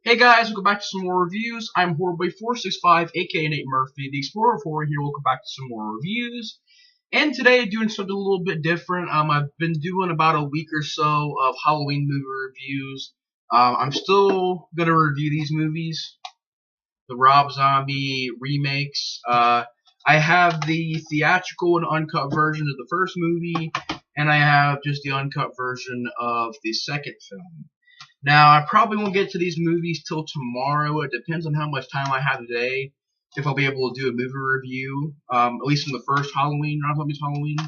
Hey guys, welcome back to some more reviews. I'm Horrorboy465, aka Nate Murphy, the Explorer of Horror here. Welcome back to some more reviews. And today, doing something a little bit different. I've been doing about a week or so of Halloween movie reviews. I'm still gonna review these movies, the Rob Zombie remakes. I have the theatrical and uncut version of the first movie, and I have just the uncut version of the second film. Now, I probably won't get to these movies till tomorrow. It depends on how much time I have today, if I'll be able to do a movie review, at least from the first Halloween, Rob Zombie's Halloween.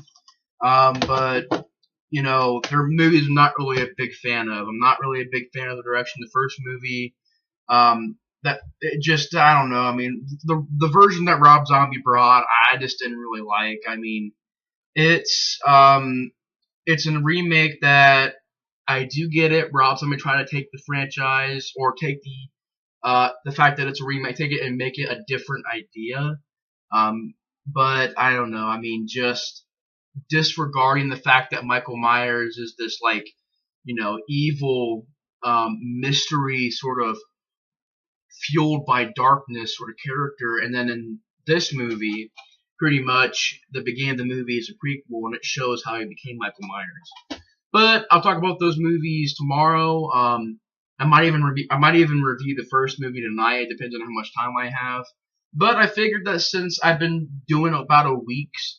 But, they're movies I'm not really a big fan of. I'm not really a big fan of the direction the first movie. That it just, I don't know. I mean, the version that Rob Zombie brought, I just didn't really like. I mean, it's it's a remake that I do get it. Rob Zombie trying to take the franchise or take the fact that it's a remake, take it and make it a different idea. But I don't know. I mean, just disregarding the fact that Michael Myers is this evil mystery sort of fueled by darkness sort of character, and then in this movie, pretty much the beginning of the movie is a prequel and it shows how he became Michael Myers. But I'll talk about those movies tomorrow. I might even review the first movie tonight. It depends on how much time I have. But I figured that since I've been doing about a week's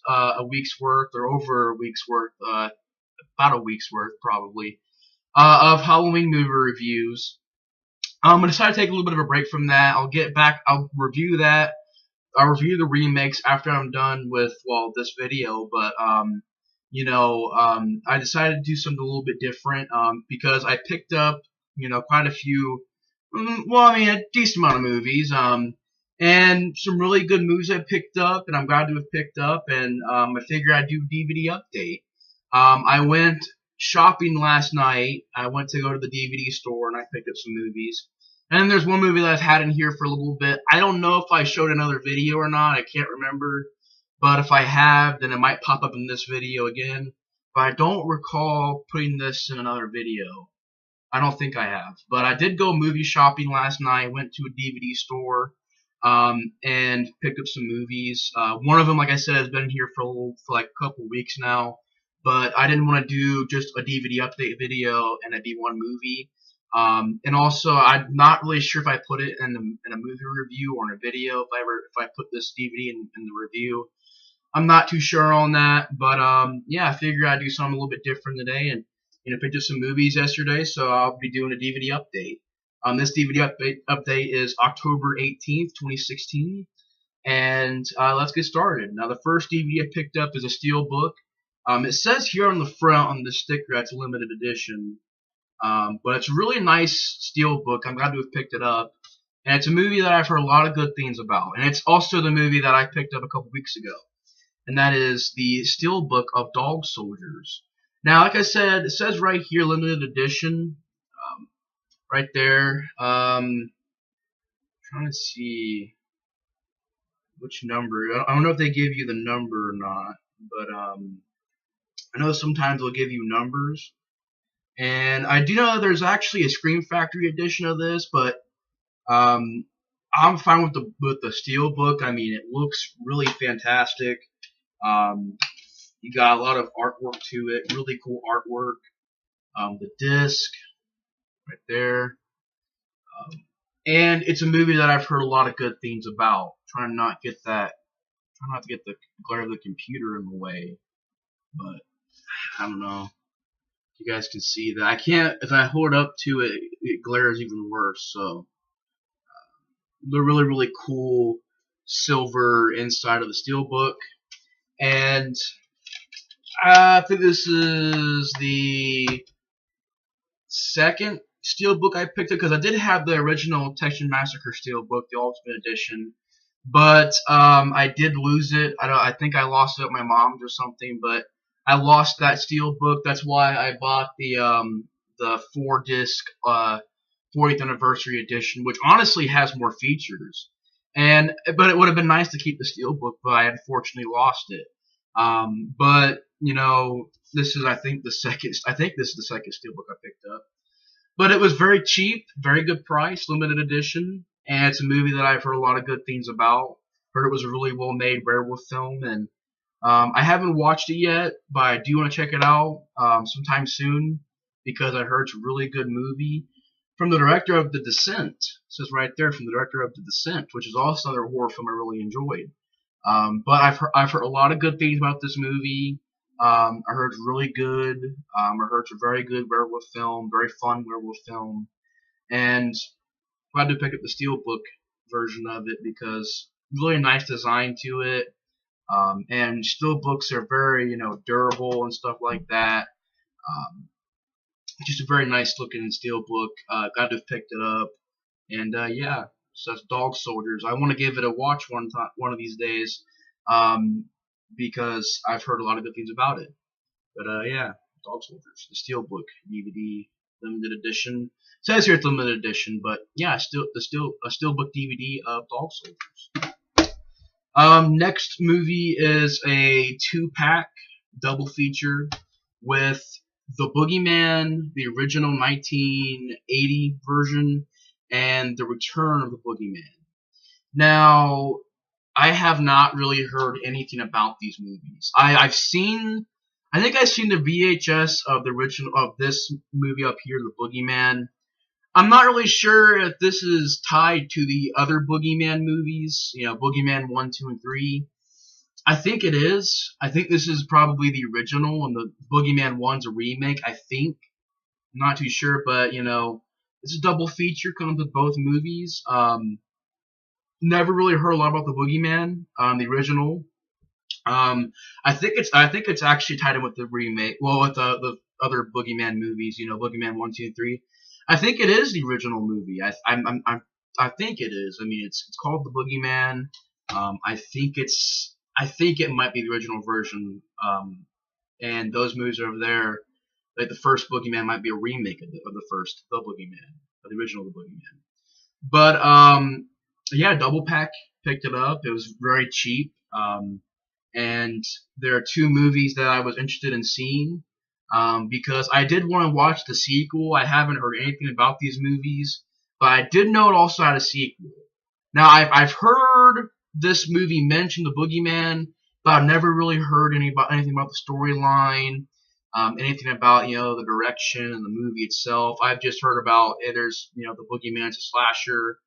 worth or over a week's worth, about a week's worth probably, of Halloween movie reviews, I'm gonna try to take a little bit of a break from that. I'll get back. I'll review that. I'll review the remakes after I'm done with this video. But I decided to do something a little bit different because I picked up, quite a few, a decent amount of movies, and some really good movies I picked up, and I'm glad to have picked up, and I figured I'd do a DVD update. I went shopping last night. I went to go to the DVD store, and I picked up some movies. And then there's one movie that I've had in here for a little bit. I don't know if I showed another video or not. I can't remember. But if I have, then it might pop up in this video again. But I don't recall putting this in another video. I don't think I have. But I did go movie shopping last night. Went to a DVD store and picked up some movies. One of them, like I said, has been here for like a couple weeks now. But I didn't want to do just a DVD update video and it'd be one movie. And also, I'm not really sure if I put it in a movie review or in a video. If I put this DVD in the review. I'm not too sure on that, but yeah, I figured I'd do something a little bit different today, and picked up some movies yesterday, so I'll be doing a DVD update. This DVD update is October 18th, 2016, and let's get started. Now, the first DVD I picked up is a Steelbook. It says here on the front on the sticker that's a limited edition, but it's a really nice Steelbook. I'm glad to have picked it up, and it's a movie that I've heard a lot of good things about, and it's also the movie that I picked up a couple weeks ago. And that is the Steelbook of Dog Soldiers. Now, like I said, it says right here, limited edition, right there. Trying to see which number. I don't know if they give you the number or not, but I know sometimes they'll give you numbers. And I do know there's actually a Scream Factory edition of this, but I'm fine with the Steelbook. I mean, it looks really fantastic. You got a lot of artwork to it, really cool artwork. The disc right there, and it's a movie that I've heard a lot of good things about. Trying not to get the glare of the computer in the way, but I don't know if you guys can see that. I can't. If I hold up to it, it glares even worse. So the really cool silver inside of the Steelbook. And I think this is the second Steelbook I picked up because I did have the original Texas Massacre Steelbook, the Ultimate Edition, but I did lose it. I think I lost it at my mom's or something, but I lost that Steelbook. That's why I bought the 4-disc 40th Anniversary Edition, which honestly has more features. But it would have been nice to keep the Steelbook, but I unfortunately lost it. But this is, I think this is the second Steelbook I picked up. But it was very cheap, very good price, limited edition, and it's a movie that I've heard a lot of good things about. Heard it was a really well made werewolf film, and I haven't watched it yet, but I do want to check it out sometime soon because I heard it's a really good movie from the director of The Descent. It says right there, from the director of The Descent, which is also another horror film I really enjoyed. But I've heard a lot of good things about this movie. I heard it's really good. I heard it's a very good werewolf film, very fun werewolf film, and glad to pick up the steelbook version of it because really nice design to it. And steelbooks are very, durable and stuff like that. Um, just a very nice looking steelbook. Glad to have picked it up. And yeah, so that's Dog Soldiers. I want to give it a watch one of these days, because I've heard a lot of good things about it. But yeah, Dog Soldiers, the Steelbook DVD, limited edition. It says here it's limited edition, but yeah, a Steelbook DVD of Dog Soldiers. Next movie is a 2-pack double feature with The Boogeyman, the original 1980 version, and The Return of the Boogeyman. Now, I have not really heard anything about these movies. I think I've seen the VHS of the original of this movie up here, The Boogeyman. I'm not really sure if this is tied to the other Boogeyman movies, Boogeyman 1, 2, and 3. I think it is. I think this is probably the original, and the Boogeyman 1's a remake, I think. I'm not too sure, but, it's a double feature comes with both movies. Never really heard a lot about the Boogeyman, the original. I think it's actually tied in with the remake, well, with the other Boogeyman movies, Boogeyman 1, 2, and 3. I think it is the original movie. I think it is. I mean, it's called The Boogeyman. I think it might be the original version. And those movies over there, like the first Boogeyman might be a remake of the first The Boogeyman, of the original The Boogeyman. But yeah, double pack, picked it up. It was very cheap. And there are 2 movies that I was interested in seeing. Because I did want to watch the sequel. I haven't heard anything about these movies, but I did know it also had a sequel. Now, I've heard this movie mention The Boogeyman, but I've never really heard anything about the storyline, anything about, the direction and the movie itself. I've just heard about, there's, The Boogeyman's a slasher,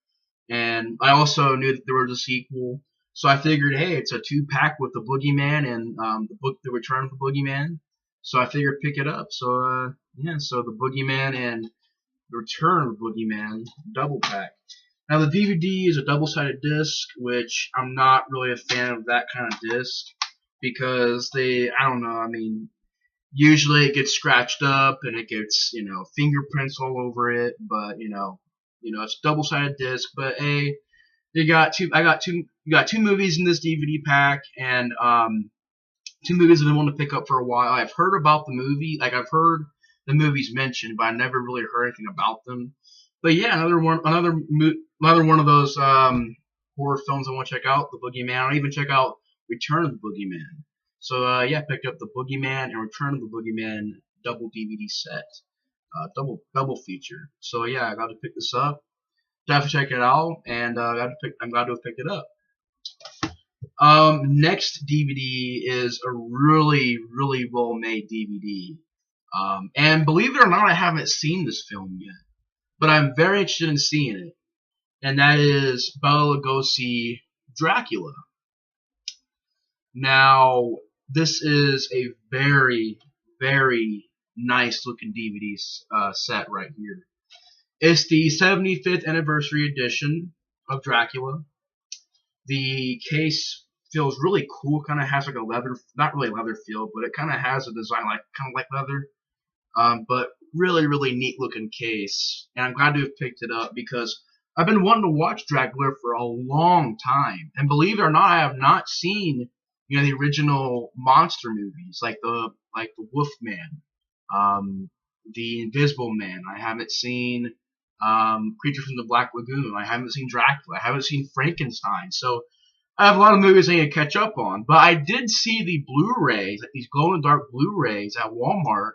and I also knew that there was a sequel. So I figured, hey, it's a 2-pack with The Boogeyman and The Return of the Boogeyman. So I figured pick it up. So yeah, so The Boogeyman and The Return of the Boogeyman double pack. Now the DVD is a double-sided disc, which I'm not really a fan of that kind of disc because I don't know. I mean, usually it gets scratched up and it gets fingerprints all over it. But it's a double-sided disc. But hey, you got two movies in this DVD pack, and 2 movies I've been wanting to pick up for a while. I've heard about the movie, I've heard the movies mentioned, but I never really heard anything about them. But yeah, another one of those horror films I want to check out, The Boogeyman. I'll even check out Return of the Boogeyman. So yeah, picked up The Boogeyman and Return of the Boogeyman double DVD set, double feature. So yeah, I got to pick this up. Have to check it out, and I'm glad to have picked it up. Next DVD is a really, really well-made DVD. And believe it or not, I haven't seen this film yet, but I'm very interested in seeing it. And that is Bela Lugosi, Dracula. Now, this is a very, very nice-looking DVD set right here. It's the 75th anniversary edition of Dracula. The case feels really cool. Kind of has like a leather, not really leather feel, but it kind of has a design kind of like leather. But really, really neat looking case. And I'm glad to have picked it up because I've been wanting to watch Dracula for a long time. And believe it or not, I have not seen the original monster movies like the Wolfman, the Invisible Man. I haven't seen Creature from the Black Lagoon. I haven't seen Dracula. I haven't seen Frankenstein. So I have a lot of movies I need to catch up on. But I did see the Blu-rays, like these glow-in-the-dark Blu-rays at Walmart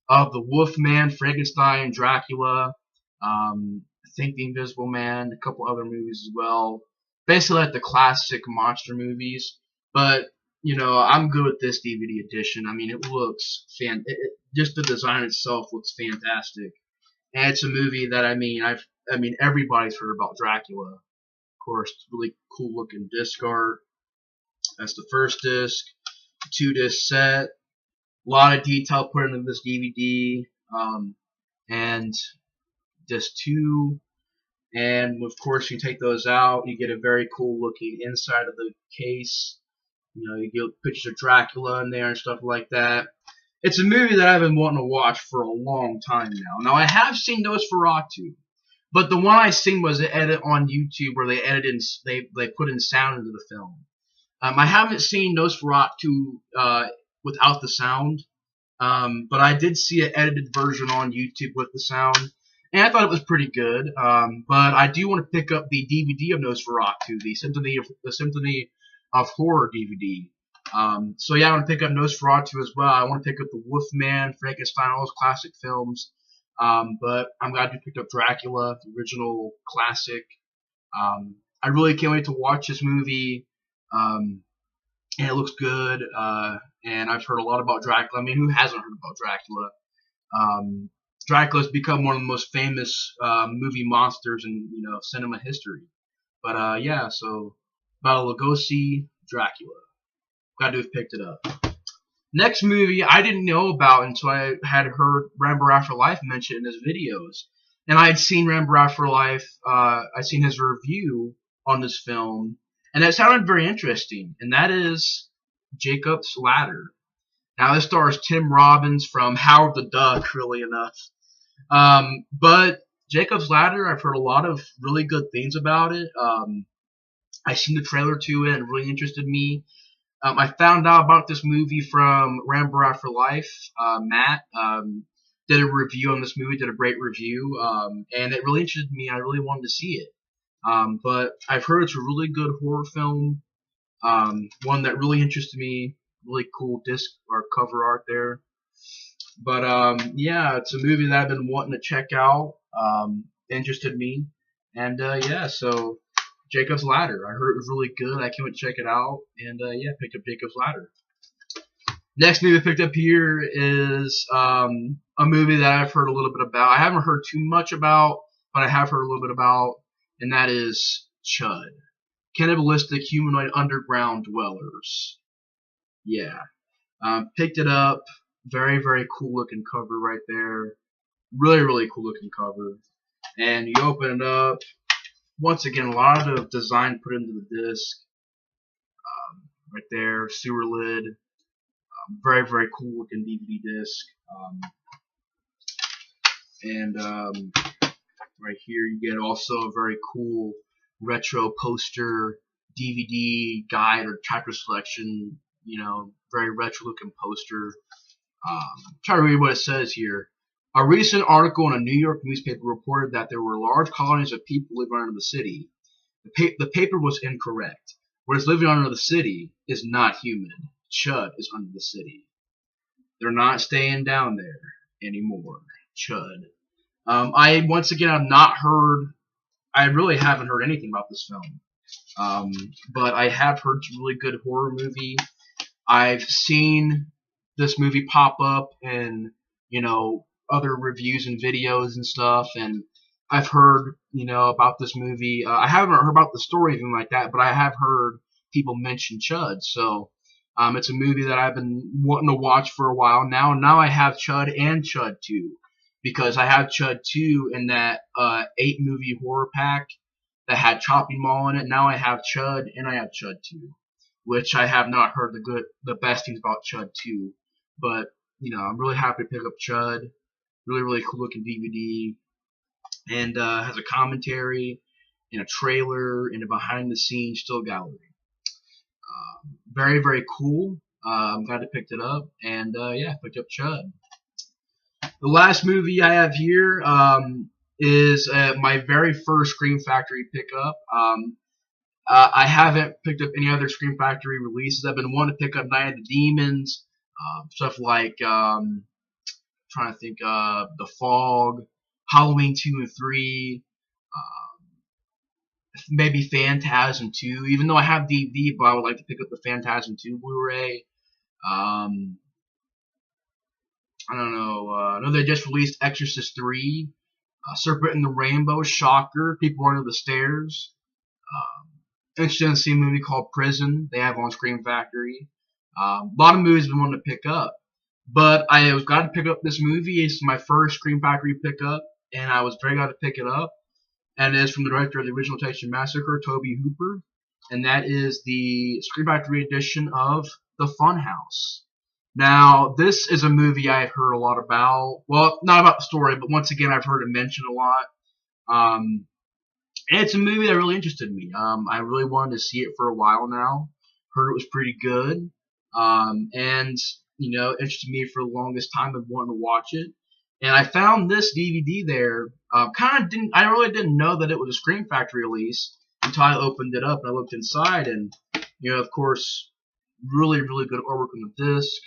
of the Wolfman, Frankenstein, Dracula, I think The Invisible Man, a couple other movies as well. Basically, like the classic monster movies. But I'm good with this DVD edition. I mean, it looks just the design itself looks fantastic, and it's a movie that I mean, everybody's heard about Dracula. Of course, it's really cool looking disc art. That's the first disc, 2-disc set. A lot of detail put into this DVD, and disc 2. And of course, you take those out, you get a very cool looking inside of the case. You get pictures of Dracula in there and stuff like that. It's a movie that I've been wanting to watch for a long time now. Now, I have seen Nosferatu, but the one I seen was an edit on YouTube where they edited, they put in sound into the film. I haven't seen Nosferatu without the sound, but I did see an edited version on YouTube with the sound, and I thought it was pretty good. But I do want to pick up the DVD of Nosferatu, the Symphony of Horror DVD. So yeah, I want to pick up Nosferatu as well. I want to pick up the Wolfman, Frankenstein, all those classic films. But I'm glad you picked up Dracula, the original classic. I really can't wait to watch this movie. And it looks good. And I've heard a lot about Dracula. I mean, who hasn't heard about Dracula? Dracula's become one of the most famous movie monsters in cinema history. But yeah, so Bela Lugosi, Dracula. Glad to have picked it up. Next movie I didn't know about until I had heard Rambo Afterlife mentioned in his videos, and I had seen Rambo Afterlife. I'd seen his review on this film, and that sounded very interesting. And that is Jacob's Ladder. Now this stars Tim Robbins from Howard the Duck, really enough. But Jacob's Ladder, I've heard a lot of really good things about it. I seen the trailer to it and it really interested me. I found out about this movie from Rambo Afterlife. Matt did a review on this movie, did a great review, and it really interested me. I really wanted to see it. But I've heard it's a really good horror film, one that really interested me. Really cool disc or cover art there. But yeah, it's a movie that I've been wanting to check out. Interested me, and yeah, so Jacob's Ladder. I heard it was really good. I can't wait to check it out, and yeah, picked up Jacob's Ladder. Next movie I picked up here is a movie that I've heard a little bit about. I haven't heard too much about, but I have heard a little bit about, and that is Chud. Cannibalistic Humanoid Underground Dwellers. Yeah. Picked it up. Very, very cool looking cover right there. Really, really cool looking cover. And you open it up. Once again, a lot of design put into the disc. Right there, sewer lid. Very, very cool looking DVD disc. And right here you get also a very cool retro poster DVD guide or chapter selection. Very retro looking poster. Try to read what it says here. A recent article in a New York newspaper reported that there were large colonies of people living under the city. The paper was incorrect. What is living under the city is not human. Chud is under the city. They're not staying down there anymore. Chud. I once again have not heard. I really haven't heard anything about this film. But I have heard it's a really good horror movie. I've seen this movie pop up in other reviews and videos and stuff, and I've heard about this movie. I haven't heard about the story or anything like that, but I have heard people mention Chud. So it's a movie that I've been wanting to watch for a while now. And now I have Chud and Chud 2, because I have Chud 2 in that 8-movie horror pack that had Chopping Mall in it. Now I have Chud and I have Chud 2, which I have not heard the best things about Chud 2. But I'm really happy to pick up Chud. Really, really cool looking DVD, and has a commentary and a trailer and a behind the scenes still gallery. Very, very cool. I'm glad I picked it up, and yeah, picked up Chud. The last movie I have here is my very first Scream Factory pickup. I haven't picked up any other Scream Factory releases. I've been wanting to pick up Night of the Demons, stuff like trying to think, The Fog, Halloween 2 and 3, maybe Phantasm 2. Even though I have DVD, but I would like to pick up the Phantasm 2 Blu-ray. I don't know. I know they just released Exorcist 3, Serpent in the Rainbow, Shocker, People Under the Stairs. Interested to see a movie called Prison. They have on Scream Factory. A lot of movies I've been wanting to pick up. But I was glad to pick up this movie. It's my first Scream Factory pickup, and I was very glad to pick it up. And it is from the director of the original Texas Massacre, Toby Hooper. And that is the Scream Factory edition of The Funhouse. Now, this is a movie I've heard a lot about. Well, not about the story, but once again, I've heard it mentioned a lot. And it's a movie that really interested me. I really wanted to see it for a while now. Heard it was pretty good. And, you know, interested me for the longest time of wanting to watch it. And I found this DVD there. I really didn't know that it was a Scream Factory release until I opened it up and I looked inside. And, you know, of course, really, really good artwork on the disc.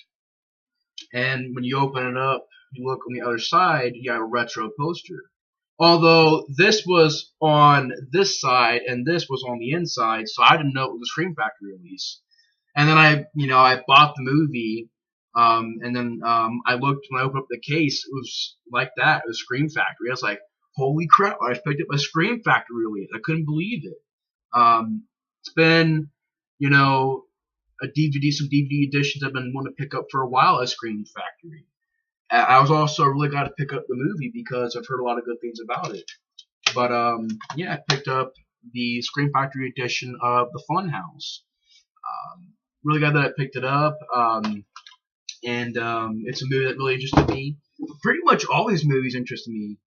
And when you open it up, you look on the other side, you got a retro poster. Although this was on this side and this was on the inside, so I didn't know it was a Scream Factory release. And then I bought the movie, and then I looked when I opened up the case, it was like that. It was Scream Factory. I was like, holy crap! I picked up a Scream Factory release. I couldn't believe it. It's been, you know, some DVD editions I've been wanting to pick up for a while as Scream Factory. I was also really glad to pick up the movie because I've heard a lot of good things about it. But yeah, I picked up the Scream Factory edition of The Funhouse. Really glad that I picked it up. And it's a movie that really interested me. Pretty much all these movies interest me.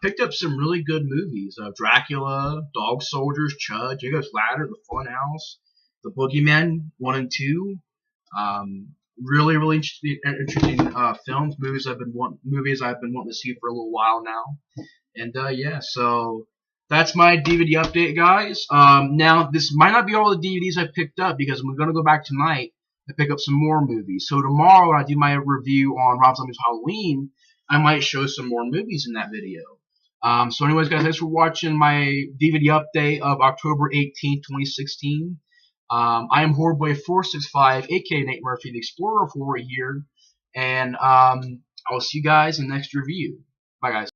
Picked up some really good movies. Dracula, Dog Soldiers, Chud, Jacob's Ladder, The Funhouse, The Boogeyman 1 and 2. Really, really interesting films, movies I've been wanting to see for a little while now. And yeah, so that's my DVD update, guys. Now this might not be all the DVDs I picked up because I'm gonna go back tonight and pick up some more movies. So tomorrow when I do my review on Rob Zombie's Halloween, I might show some more movies in that video. So anyways, guys, thanks for watching my DVD update of October 18th, 2016. I am Horrorboy465, aka Nate Murphy, the Explorer of Horror here, and I will see you guys in the next review. Bye, guys.